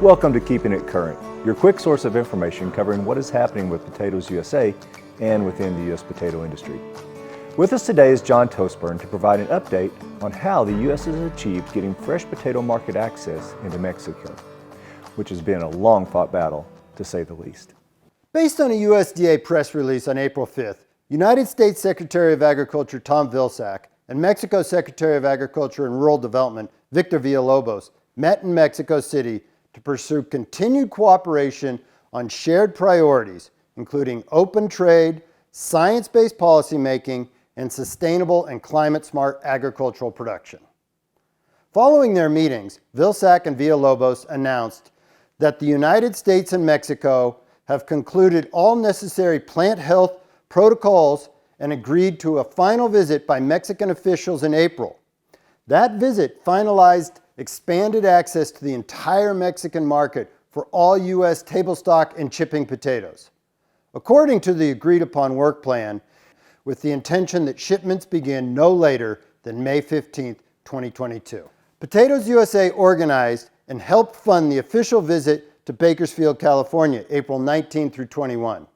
Welcome to Keeping It Current, your quick source of information covering what is happening with Potatoes USA and within the U.S. potato industry. With us today is John Toastburn to provide an update on how the U.S. has achieved getting fresh potato market access into Mexico, which has been a long-fought battle, to say the least. Based on a USDA press release on April 5th, United States Secretary of Agriculture Tom Vilsack and Mexico Secretary of Agriculture and Rural Development Victor Villalobos met in Mexico City to pursue continued cooperation on shared priorities, including open trade, science-based policymaking, and sustainable and climate-smart agricultural production. Following their meetings, Vilsack and Villalobos announced that the United States and Mexico have concluded all necessary plant health protocols and agreed to a final visit by Mexican officials in April. That visit finalized expanded access to the entire Mexican market for all U.S. table stock and chipping potatoes. According to the agreed upon work plan, with the intention that shipments begin no later than May 15, 2022. Potatoes USA organized and helped fund the official visit to Bakersfield, California, April 19 through 21.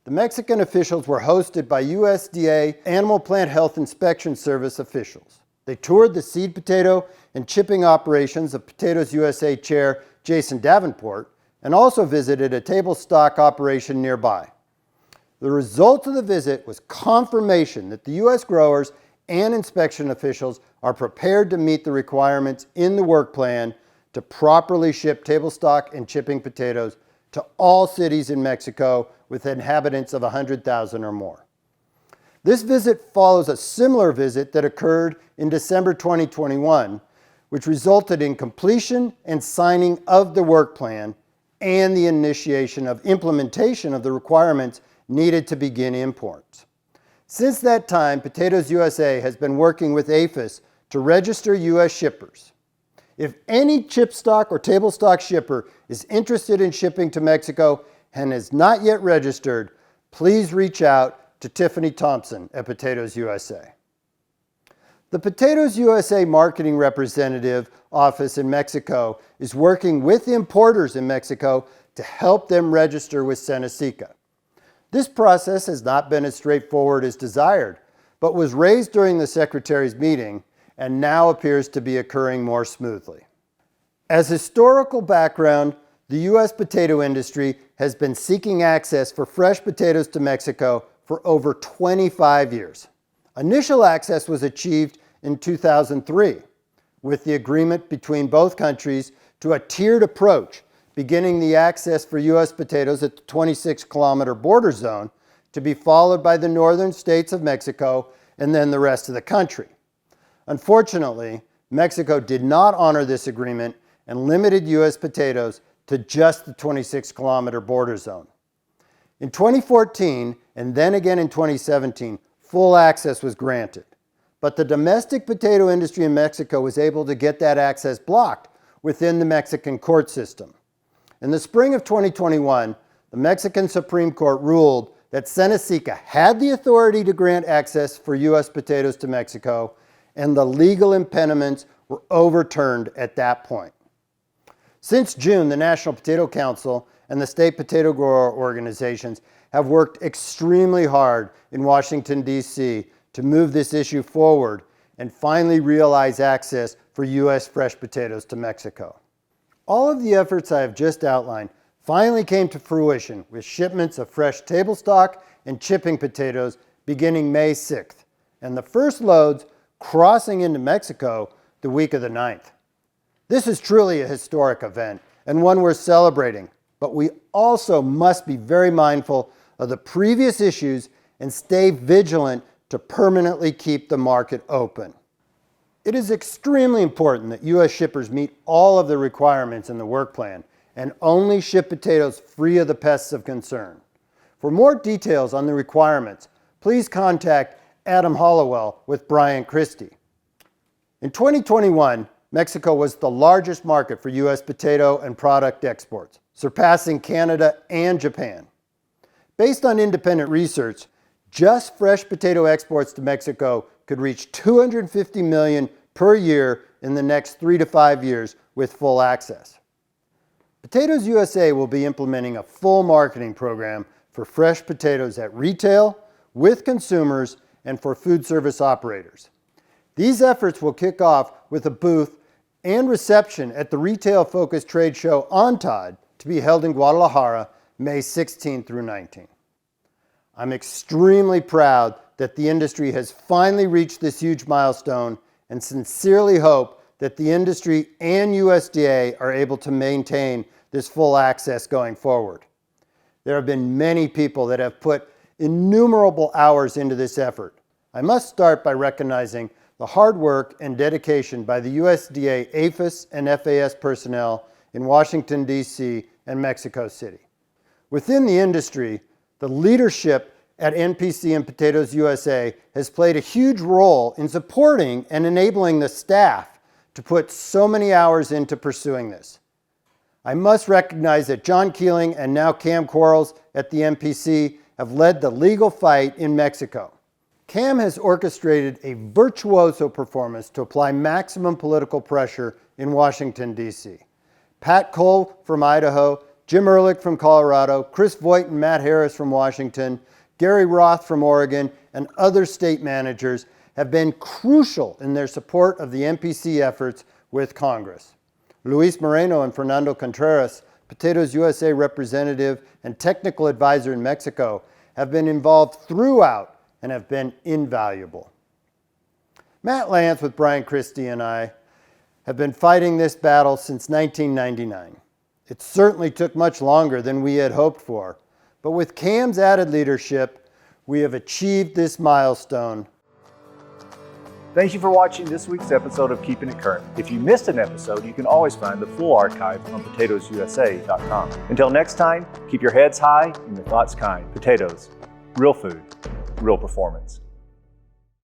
The Mexican officials were hosted by USDA Animal Plant Health Inspection Service officials. They toured the seed potato and chipping operations of Potatoes USA Chair Jason Davenport and also visited a table stock operation nearby. The result of the visit was confirmation that the U.S. growers and inspection officials are prepared to meet the requirements in the work plan to properly ship table stock and chipping potatoes to all cities in Mexico with inhabitants of 100,000 or more. This visit follows a similar visit that occurred in December 2021, which resulted in completion and signing of the work plan and the initiation of implementation of the requirements needed to begin imports. Since that time, Potatoes USA has been working with APHIS to register U.S. shippers. If any chip stock or table stock shipper is interested in shipping to Mexico and is not yet registered, please reach out to Tiffany Thompson at Potatoes USA. The Potatoes USA Marketing Representative Office in Mexico is working with importers in Mexico to help them register with Senacica. This process has not been as straightforward as desired, but was raised during the Secretary's meeting and now appears to be occurring more smoothly. As historical background, the U.S. potato industry has been seeking access for fresh potatoes to Mexico for over 25 years. Initial access was achieved in 2003 with the agreement between both countries to a tiered approach, beginning the access for U.S. potatoes at the 26-kilometer border zone to be followed by the northern states of Mexico and then the rest of the country. Unfortunately, Mexico did not honor this agreement and limited U.S. potatoes to just the 26-kilometer border zone. In 2014, and then again in 2017, full access was granted. But the domestic potato industry in Mexico was able to get that access blocked within the Mexican court system. In the spring of 2021, the Mexican Supreme Court ruled that Senacica had the authority to grant access for U.S. potatoes to Mexico, and the legal impediments were overturned at that point. Since June, the National Potato Council and the state potato grower organizations have worked extremely hard in Washington, D.C. to move this issue forward and finally realize access for U.S. fresh potatoes to Mexico. All of the efforts I have just outlined finally came to fruition with shipments of fresh table stock and chipping potatoes beginning May 6th, and the first loads crossing into Mexico the week of the 9th. This is truly a historic event and one we're celebrating, but we also must be very mindful of the previous issues and stay vigilant to permanently keep the market open. It is extremely important that U.S. shippers meet all of the requirements in the work plan and only ship potatoes free of the pests of concern. For more details on the requirements, please contact Adam Hollowell with Bryant Christie. In 2021, Mexico was the largest market for U.S. potato and product exports, surpassing Canada and Japan. Based on independent research, just fresh potato exports to Mexico could reach $250 million per year in the next 3 to 5 years with full access. Potatoes USA will be implementing a full marketing program for fresh potatoes at retail, with consumers, and for food service operators. These efforts will kick off with a booth and reception at the retail-focused trade show ONTAD to be held in Guadalajara May 16 through 19. I'm extremely proud that the industry has finally reached this huge milestone and sincerely hope that the industry and USDA are able to maintain this full access going forward. There have been many people that have put innumerable hours into this effort. I must start by recognizing the hard work and dedication by the USDA APHIS and FAS personnel in Washington, D.C. and Mexico City. Within the industry, the leadership at NPC and Potatoes USA has played a huge role in supporting and enabling the staff to put so many hours into pursuing this. I must recognize that John Keeling and now Cam Quarles at the NPC have led the legal fight in Mexico. Cam has orchestrated a virtuoso performance to apply maximum political pressure in Washington, D.C. Pat Cole from Idaho, Jim Ehrlich from Colorado, Chris Voigt and Matt Harris from Washington, Gary Roth from Oregon, and other state managers have been crucial in their support of the NPC efforts with Congress. Luis Moreno and Fernando Contreras, Potatoes USA representative and technical advisor in Mexico, have been involved throughout and have been invaluable. Matt Lance with Brian Christie and I have been fighting this battle since 1999. It certainly took much longer than we had hoped for, but with Cam's added leadership, we have achieved this milestone. Thank you for watching this week's episode of Keeping It Current. If you missed an episode, you can always find the full archive on potatoesusa.com. Until next time, keep your heads high and your thoughts kind. Potatoes, real food, real performance.